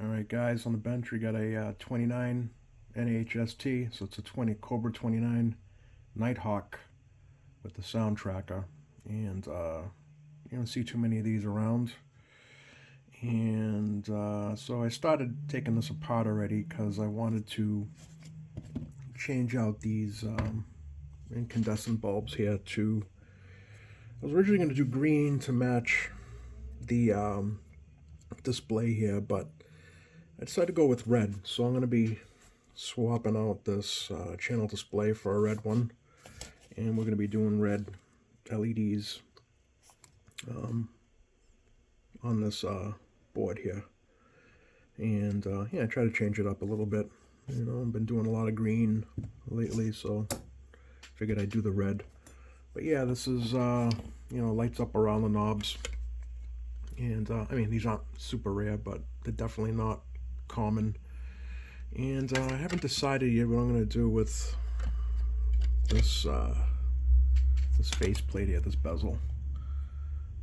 Alright guys, on the bench we got a 29 NHST, so it's a Cobra 29 Nighthawk with the sound tracker, and you don't see too many of these around. And so I started taking this apart already because I wanted to change out these incandescent bulbs here to, I was originally going to do green to match the display here, but I decided to go with red, so I'm going to be swapping out this channel display for a red one, and we're going to be doing red LEDs on this board here. And yeah, I try to change it up a little bit. You know, I've been doing a lot of green lately, so figured I'd do the red. But yeah, this is you know, lights up around the knobs. And I mean, these aren't super rare, but they're definitely not common. And I haven't decided yet what I'm going to do with this this faceplate here, this bezel.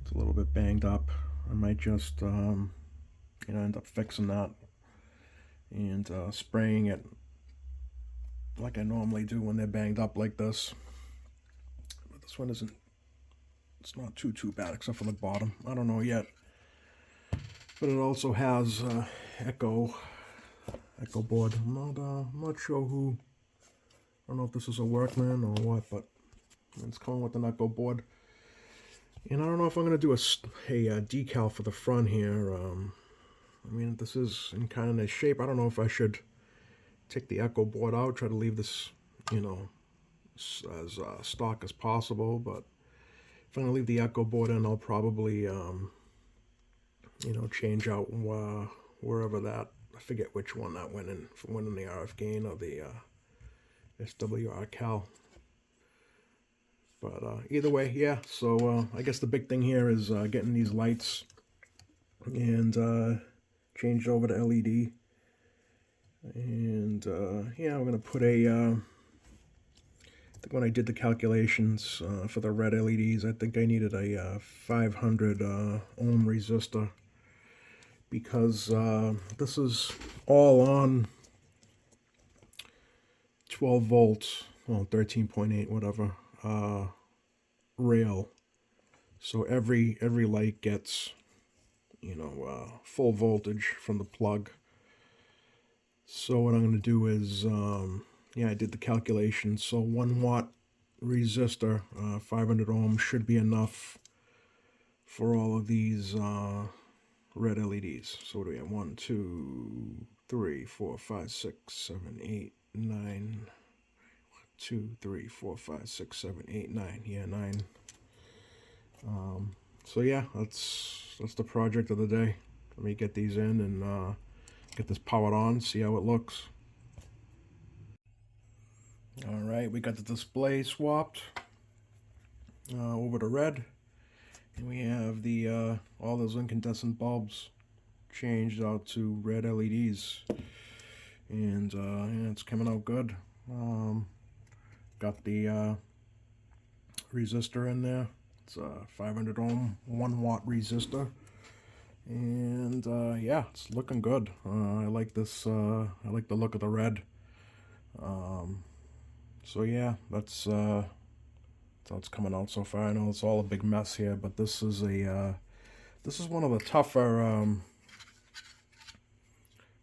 It's a little bit banged up. I might just you know, end up fixing that and spraying it like I normally do when they're banged up like this. But this one isn't, it's not too bad except for the bottom. I don't know yet. But it also has echo board. I'm not sure who. I don't know if this is a Workman or what, but it's coming with an echo board. And I don't know if I'm going to do a decal for the front here. I mean, this is in kind of nice shape. I don't know if I should take the echo board out, try to leave this, you know, as stock as possible. But if I'm going to leave the echo board in, I'll probably, you know, change out wherever that, I forget which one that went in, if it went in the RF gain or the SWR cal. But either way, yeah, so I guess the big thing here is getting these lights and changed over to LED. And yeah, I'm going to put a, I think when I did the calculations for the red LEDs, I think I needed a 500 ohm resistor, because this is all on 12 volts, well, 13.8, whatever, rail. So every light gets, you know, full voltage from the plug. So what I'm going to do is, yeah, I did the calculations. So 1 watt resistor, 500 ohms, should be enough for all of these red LEDs. So what do we have? 1, 2, 3, 4, 5, 6, 7, 8, 9. 2, 3, 4, 5, 6, 7, 8, 9. Yeah, 9. So yeah, that's the project of the day. Let me get these in and get this powered on, see how it looks. Alright, we got the display swapped over to red. And we have the all those incandescent bulbs changed out to red LEDs. And yeah, it's coming out good. Got the resistor in there. It's a 500 ohm 1 watt resistor, and yeah, it's looking good. I like this. I like the look of the red. So yeah, that's how it's coming out so far. I know it's all a big mess here, but this is one of the tougher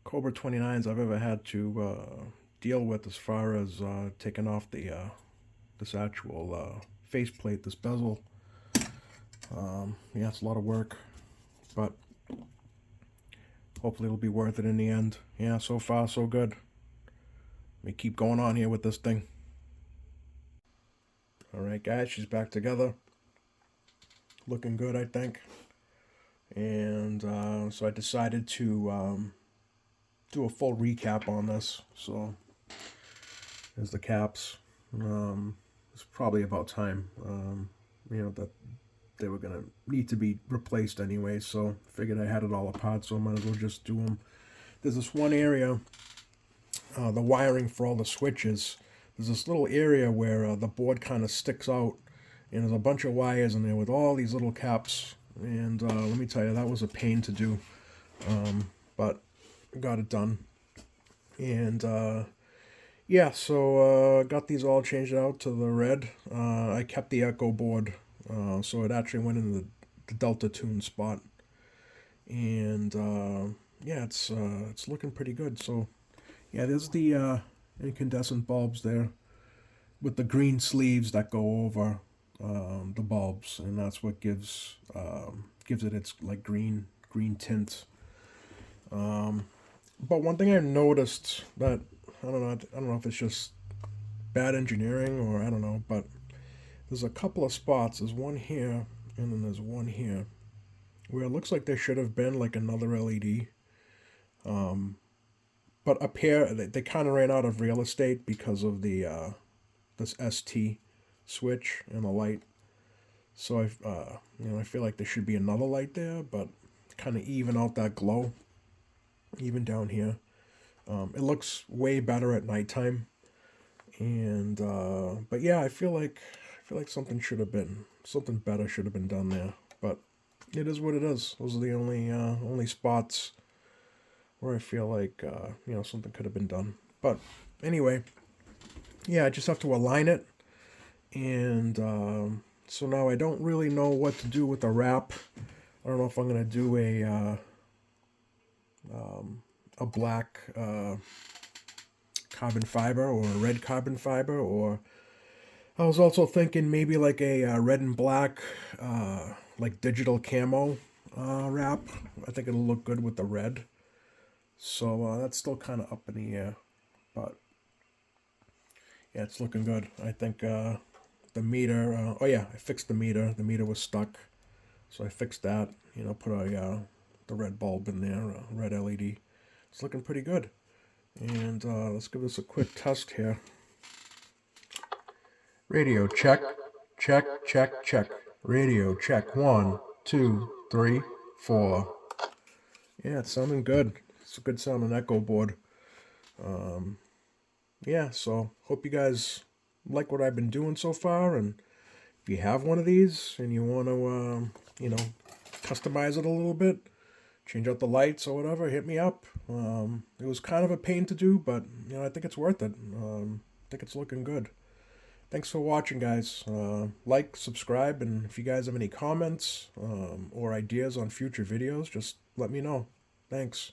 Cobra 29s I've ever had to deal with, as far as taking off the this actual faceplate, this bezel. Yeah, it's a lot of work, but hopefully it'll be worth it in the end. Yeah, so far so good. Let me keep going on here with this thing. Alright guys, she's back together. Looking good, I think. And so I decided to do a full recap on this. So there's the caps. It's probably about time, you know, that they were gonna need to be replaced anyway, so figured I had it all apart, so I might as well just do them. There's this one area, the wiring for all the switches, there's this little area where the board kind of sticks out, and there's a bunch of wires in there with all these little caps, and let me tell you, that was a pain to do. But got it done. And yeah, so got these all changed out to the red. I kept the echo board, so it actually went in the Delta tune spot. And yeah, it's looking pretty good. So yeah, there's the incandescent bulbs there with the green sleeves that go over the bulbs, and that's what gives it its like green tint. But one thing I noticed that I don't know if it's just bad engineering or I don't know, but there's a couple of spots. There's one here, and then there's one here where it looks like there should have been like another LED. But up here, they kind of ran out of real estate because of the this ST switch and the light. So I feel like there should be another light there, but kind of even out that glow, even down here. It looks way better at nighttime, and but yeah, I feel like something better should have been done there. But it is what it is. Those are the only spots where I feel like something could have been done. But anyway, yeah, I just have to align it, and so now I don't really know what to do with the wrap. I don't know if I'm gonna do a black carbon fiber or a red carbon fiber, or I was also thinking maybe like a red and black like digital camo wrap. I think it'll look good with the red. So that's still kind of up in the air, but yeah, it's looking good. I think the meter. Oh yeah, I fixed the meter. The meter was stuck, so I fixed that. Put the red bulb in there, red LED. It's looking pretty good. And let's give this a quick test here. Radio check, check, check, check. Radio check. 1, 2, 3, 4. Yeah, it's sounding good. It's a good sounding echo board. Yeah, so hope you guys like what I've been doing so far, and if you have one of these and you want to, customize it a little bit, change out the lights or whatever, hit me up. It was kind of a pain to do, but I think it's worth it. I think it's looking good. Thanks for watching, guys. Like, subscribe, and if you guys have any comments or ideas on future videos, just let me know. Thanks.